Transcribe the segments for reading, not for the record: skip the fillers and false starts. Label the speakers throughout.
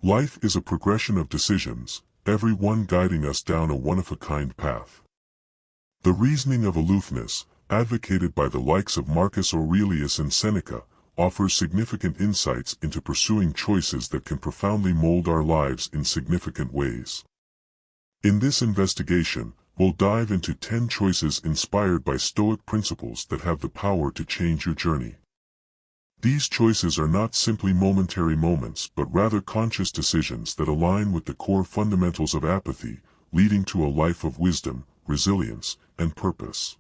Speaker 1: Life is a progression of decisions, every one guiding us down a one-of-a-kind path. The reasoning of aloofness, advocated by the likes of Marcus Aurelius and Seneca, offers significant insights into pursuing choices that can profoundly mold our lives in significant ways. In this investigation, we'll dive into 10 choices inspired by Stoic principles that have the power to change your journey. These choices are not simply momentary moments but rather conscious decisions that align with the core fundamentals of apathy, leading to a life of wisdom, resilience, and purpose.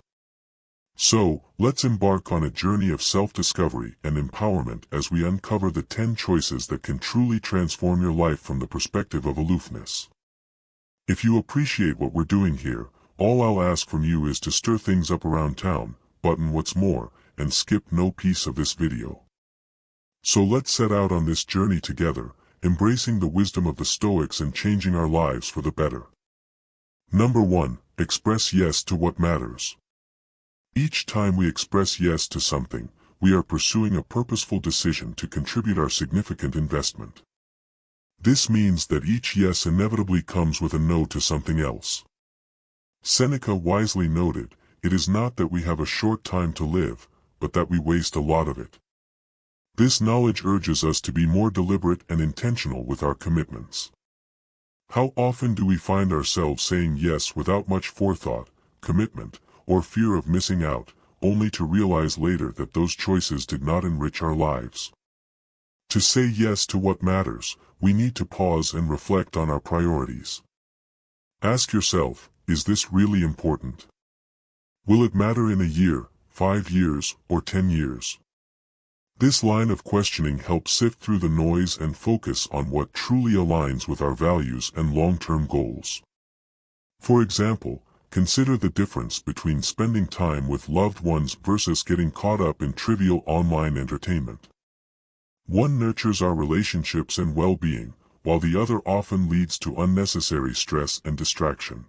Speaker 1: So, let's embark on a journey of self-discovery and empowerment as we uncover the 10 choices that can truly transform your life from the perspective of aloofness. If you appreciate what we're doing here, all I'll ask from you is to stir things up around town, button what's more, and skip no piece of this video. So let's set out on this journey together, embracing the wisdom of the Stoics and changing our lives for the better. Number 1. Express yes to what matters. Each time we express yes to something, we are pursuing a purposeful decision to contribute our significant investment. This means that each yes inevitably comes with a no to something else. Seneca wisely noted, "It is not that we have a short time to live, but that we waste a lot of it." This knowledge urges us to be more deliberate and intentional with our commitments. How often do we find ourselves saying yes without much forethought, commitment, or fear of missing out, only to realize later that those choices did not enrich our lives? To say yes to what matters, we need to pause and reflect on our priorities. Ask yourself, is this really important? Will it matter in a year, 5 years, or 10 years? This line of questioning helps sift through the noise and focus on what truly aligns with our values and long-term goals. For example, consider the difference between spending time with loved ones versus getting caught up in trivial online entertainment. One nurtures our relationships and well-being, while the other often leads to unnecessary stress and distraction.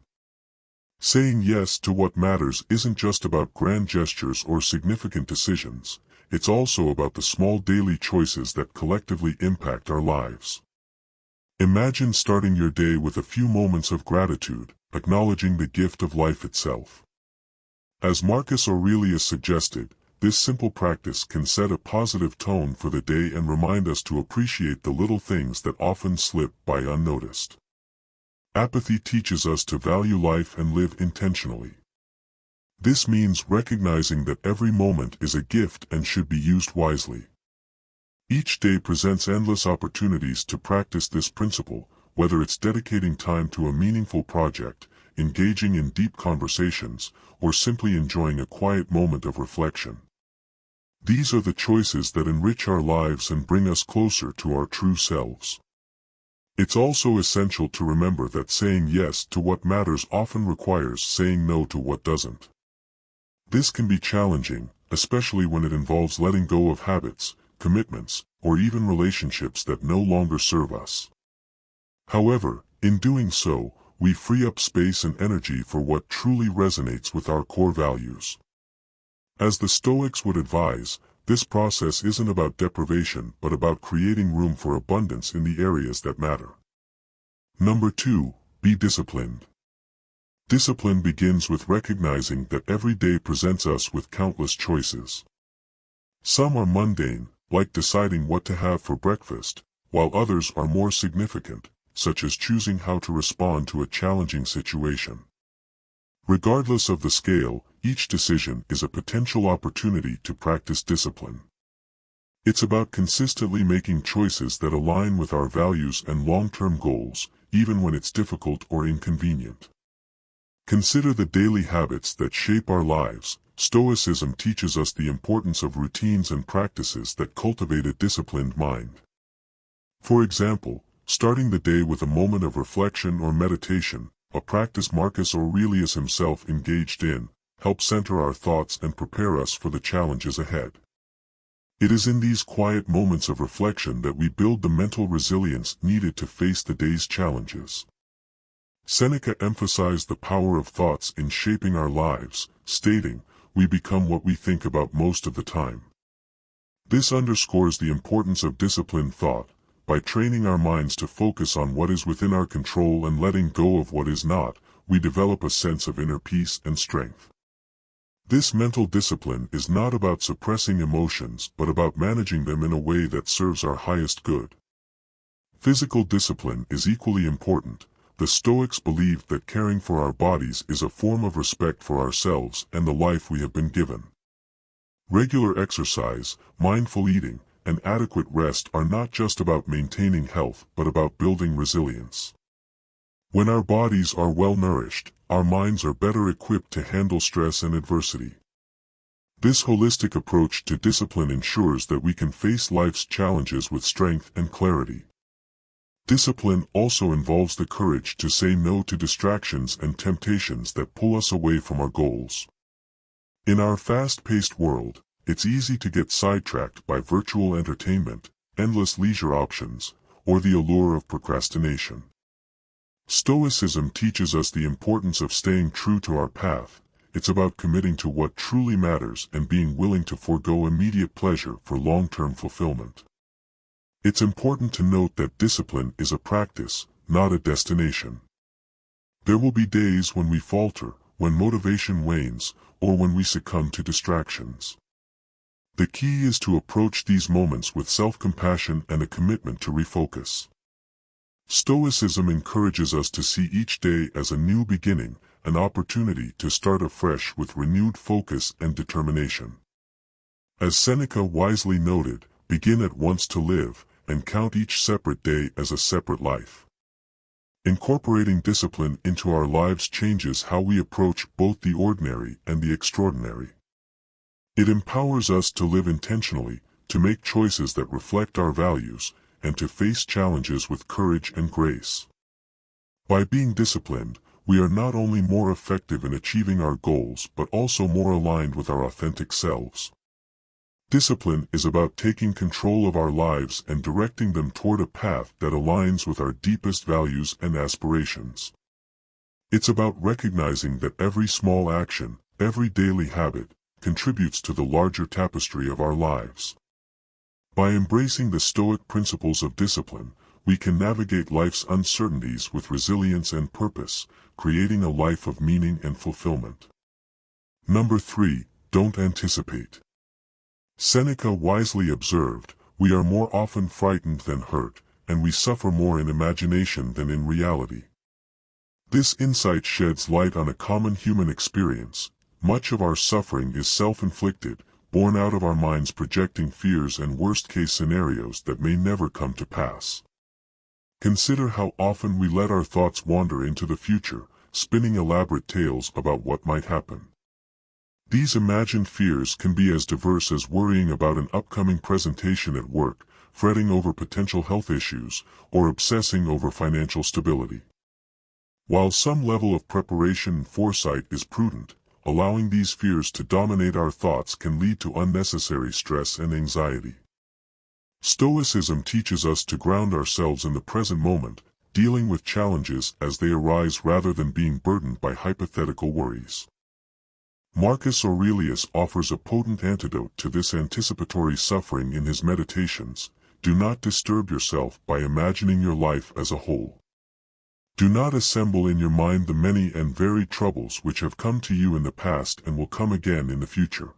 Speaker 1: Saying yes to what matters isn't just about grand gestures or significant decisions. It's also about the small daily choices that collectively impact our lives. Imagine starting your day with a few moments of gratitude, acknowledging the gift of life itself. As Marcus Aurelius suggested, this simple practice can set a positive tone for the day and remind us to appreciate the little things that often slip by unnoticed. Apathy teaches us to value life and live intentionally. This means recognizing that every moment is a gift and should be used wisely. Each day presents endless opportunities to practice this principle, whether it's dedicating time to a meaningful project, engaging in deep conversations, or simply enjoying a quiet moment of reflection. These are the choices that enrich our lives and bring us closer to our true selves. It's also essential to remember that saying yes to what matters often requires saying no to what doesn't. This can be challenging, especially when it involves letting go of habits, commitments, or even relationships that no longer serve us. However, in doing so, we free up space and energy for what truly resonates with our core values. As the Stoics would advise, this process isn't about deprivation but about creating room for abundance in the areas that matter. Number 2. Be disciplined. Discipline begins with recognizing that every day presents us with countless choices. Some are mundane, like deciding what to have for breakfast, while others are more significant, such as choosing how to respond to a challenging situation. Regardless of the scale, each decision is a potential opportunity to practice discipline. It's about consistently making choices that align with our values and long-term goals, even when it's difficult or inconvenient. Consider the daily habits that shape our lives. Stoicism teaches us the importance of routines and practices that cultivate a disciplined mind. For example, starting the day with a moment of reflection or meditation, a practice Marcus Aurelius himself engaged in, helps center our thoughts and prepare us for the challenges ahead. It is in these quiet moments of reflection that we build the mental resilience needed to face the day's challenges. Seneca emphasized the power of thoughts in shaping our lives, stating, "We become what we think about most of the time." This underscores the importance of disciplined thought, by training our minds to focus on what is within our control and letting go of what is not, we develop a sense of inner peace and strength. This mental discipline is not about suppressing emotions but about managing them in a way that serves our highest good. Physical discipline is equally important. The Stoics believed that caring for our bodies is a form of respect for ourselves and the life we have been given. Regular exercise, mindful eating, and adequate rest are not just about maintaining health but about building resilience. When our bodies are well nourished, our minds are better equipped to handle stress and adversity. This holistic approach to discipline ensures that we can face life's challenges with strength and clarity. Discipline also involves the courage to say no to distractions and temptations that pull us away from our goals. In our fast-paced world, it's easy to get sidetracked by virtual entertainment, endless leisure options, or the allure of procrastination. Stoicism teaches us the importance of staying true to our path. It's about committing to what truly matters and being willing to forego immediate pleasure for long-term fulfillment. It's important to note that discipline is a practice, not a destination. There will be days when we falter, when motivation wanes, or when we succumb to distractions. The key is to approach these moments with self-compassion and a commitment to refocus. Stoicism encourages us to see each day as a new beginning, an opportunity to start afresh with renewed focus and determination. As Seneca wisely noted, begin at once to live, and count each separate day as a separate life. Incorporating discipline into our lives changes how we approach both the ordinary and the extraordinary. It empowers us to live intentionally, to make choices that reflect our values, and to face challenges with courage and grace. By being disciplined, we are not only more effective in achieving our goals but also more aligned with our authentic selves. Discipline is about taking control of our lives and directing them toward a path that aligns with our deepest values and aspirations. It's about recognizing that every small action, every daily habit, contributes to the larger tapestry of our lives. By embracing the Stoic principles of discipline, we can navigate life's uncertainties with resilience and purpose, creating a life of meaning and fulfillment. Number 3. Don't anticipate. Seneca wisely observed, "We are more often frightened than hurt, and we suffer more in imagination than in reality." This insight sheds light on a common human experience. Much of our suffering is self-inflicted, born out of our minds projecting fears and worst-case scenarios that may never come to pass. Consider how often we let our thoughts wander into the future, spinning elaborate tales about what might happen. These imagined fears can be as diverse as worrying about an upcoming presentation at work, fretting over potential health issues, or obsessing over financial stability. While some level of preparation and foresight is prudent, allowing these fears to dominate our thoughts can lead to unnecessary stress and anxiety. Stoicism teaches us to ground ourselves in the present moment, dealing with challenges as they arise rather than being burdened by hypothetical worries. Marcus Aurelius offers a potent antidote to this anticipatory suffering in his Meditations. Do not disturb yourself by imagining your life as a whole. Do not assemble in your mind the many and varied troubles which have come to you in the past and will come again in the future.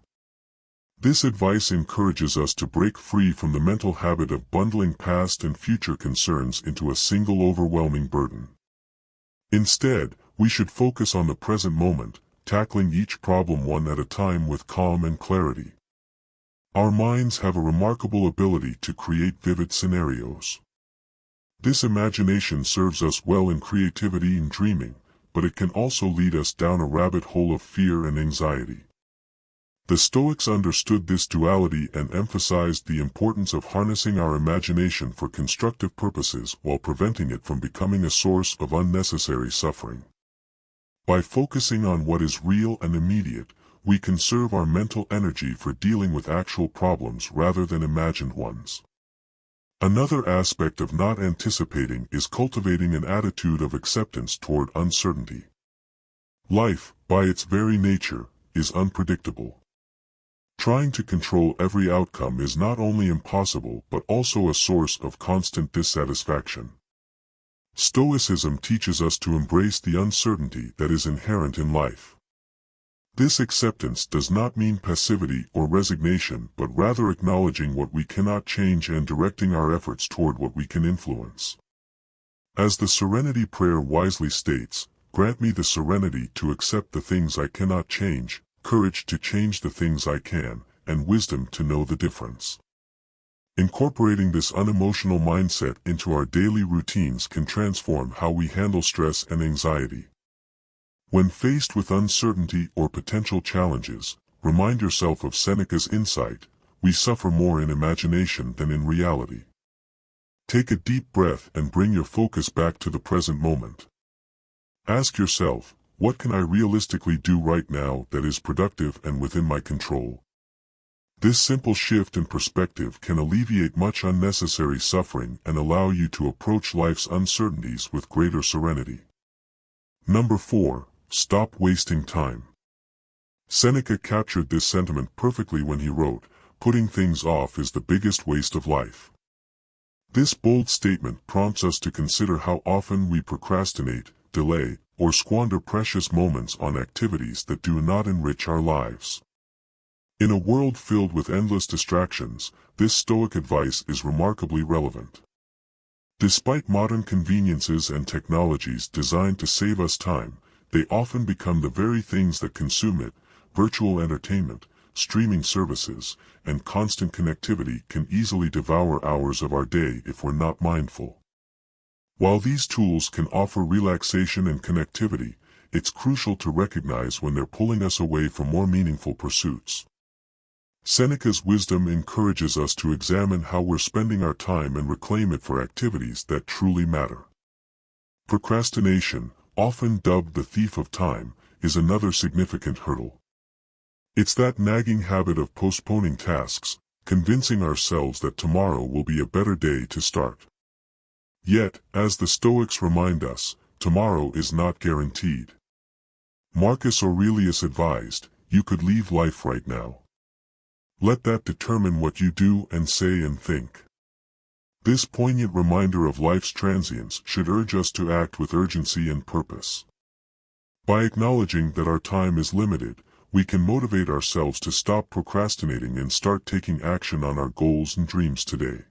Speaker 1: This advice encourages us to break free from the mental habit of bundling past and future concerns into a single overwhelming burden. Instead, we should focus on the present moment, tackling each problem one at a time with calm and clarity. Our minds have a remarkable ability to create vivid scenarios. This imagination serves us well in creativity and dreaming, but it can also lead us down a rabbit hole of fear and anxiety. The Stoics understood this duality and emphasized the importance of harnessing our imagination for constructive purposes while preventing it from becoming a source of unnecessary suffering. By focusing on what is real and immediate, we conserve our mental energy for dealing with actual problems rather than imagined ones. Another aspect of not anticipating is cultivating an attitude of acceptance toward uncertainty. Life, by its very nature, is unpredictable. Trying to control every outcome is not only impossible but also a source of constant dissatisfaction. Stoicism teaches us to embrace the uncertainty that is inherent in life. This acceptance does not mean passivity or resignation but rather acknowledging what we cannot change and directing our efforts toward what we can influence. As the Serenity Prayer wisely states, "Grant me the serenity to accept the things I cannot change, courage to change the things I can, and wisdom to know the difference." Incorporating this unemotional mindset into our daily routines can transform how we handle stress and anxiety. When faced with uncertainty or potential challenges, remind yourself of Seneca's insight: we suffer more in imagination than in reality. Take a deep breath and bring your focus back to the present moment. Ask yourself, what can I realistically do right now that is productive and within my control? This simple shift in perspective can alleviate much unnecessary suffering and allow you to approach life's uncertainties with greater serenity. Number 4. Stop wasting time. Seneca captured this sentiment perfectly when he wrote, "Putting things off is the biggest waste of life." This bold statement prompts us to consider how often we procrastinate, delay, or squander precious moments on activities that do not enrich our lives. In a world filled with endless distractions, this Stoic advice is remarkably relevant. Despite modern conveniences and technologies designed to save us time, they often become the very things that consume it. Virtual entertainment, streaming services, and constant connectivity can easily devour hours of our day if we're not mindful. While these tools can offer relaxation and connectivity, it's crucial to recognize when they're pulling us away from more meaningful pursuits. Seneca's wisdom encourages us to examine how we're spending our time and reclaim it for activities that truly matter. Procrastination, often dubbed the thief of time, is another significant hurdle. It's that nagging habit of postponing tasks, convincing ourselves that tomorrow will be a better day to start. Yet, as the Stoics remind us, tomorrow is not guaranteed. Marcus Aurelius advised, "You could leave life right now. Let that determine what you do and say and think." This poignant reminder of life's transience should urge us to act with urgency and purpose. By acknowledging that our time is limited, we can motivate ourselves to stop procrastinating and start taking action on our goals and dreams today.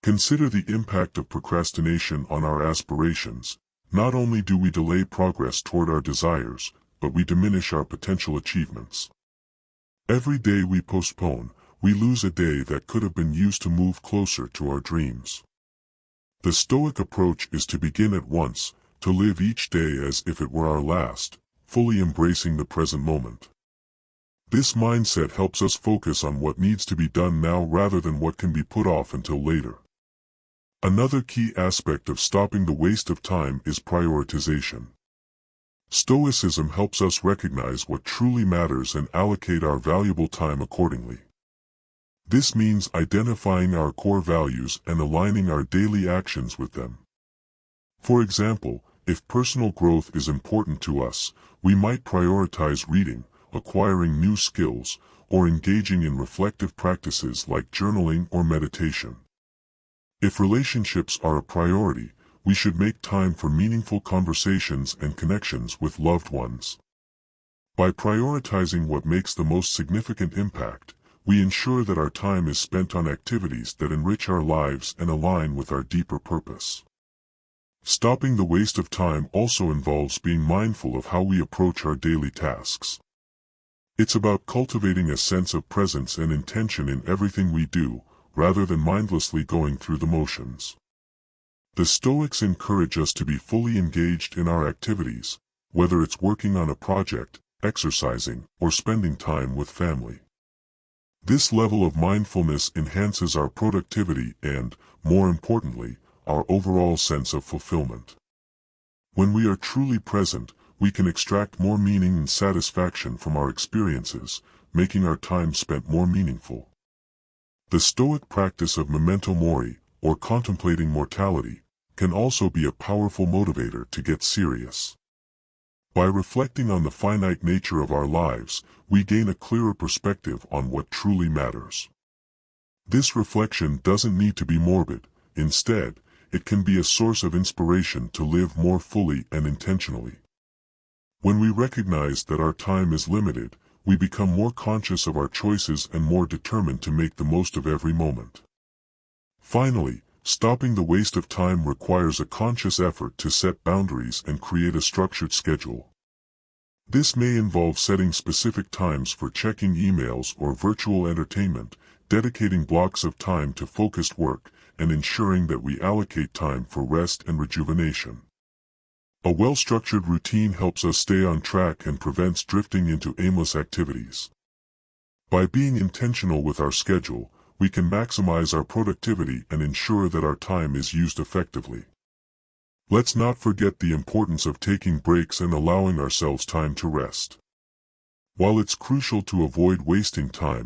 Speaker 1: Consider the impact of procrastination on our aspirations. Not only do we delay progress toward our desires, but we diminish our potential achievements. Every day we postpone, we lose a day that could have been used to move closer to our dreams. The Stoic approach is to begin at once, to live each day as if it were our last, fully embracing the present moment. This mindset helps us focus on what needs to be done now rather than what can be put off until later. Another key aspect of stopping the waste of time is prioritization. Stoicism helps us recognize what truly matters and allocate our valuable time accordingly. This means identifying our core values and aligning our daily actions with them. For example, if personal growth is important to us, we might prioritize reading, acquiring new skills, or engaging in reflective practices like journaling or meditation. If relationships are a priority, we should make time for meaningful conversations and connections with loved ones. By prioritizing what makes the most significant impact, we ensure that our time is spent on activities that enrich our lives and align with our deeper purpose. Stopping the waste of time also involves being mindful of how we approach our daily tasks. It's about cultivating a sense of presence and intention in everything we do, rather than mindlessly going through the motions. The Stoics encourage us to be fully engaged in our activities, whether it's working on a project, exercising, or spending time with family. This level of mindfulness enhances our productivity and, more importantly, our overall sense of fulfillment. When we are truly present, we can extract more meaning and satisfaction from our experiences, making our time spent more meaningful. The Stoic practice of memento mori, or contemplating mortality, can also be a powerful motivator to get serious. By reflecting on the finite nature of our lives, we gain a clearer perspective on what truly matters. This reflection doesn't need to be morbid. Instead, it can be a source of inspiration to live more fully and intentionally. When we recognize that our time is limited, we become more conscious of our choices and more determined to make the most of every moment. Finally, stopping the waste of time requires a conscious effort to set boundaries and create a structured schedule. This may involve setting specific times for checking emails or virtual entertainment, dedicating blocks of time to focused work, and ensuring that we allocate time for rest and rejuvenation. A well-structured routine helps us stay on track and prevents drifting into aimless activities. By being intentional with our schedule, we can maximize our productivity and ensure that our time is used effectively. Let's not forget the importance of taking breaks and allowing ourselves time to rest. While it's crucial to avoid wasting time,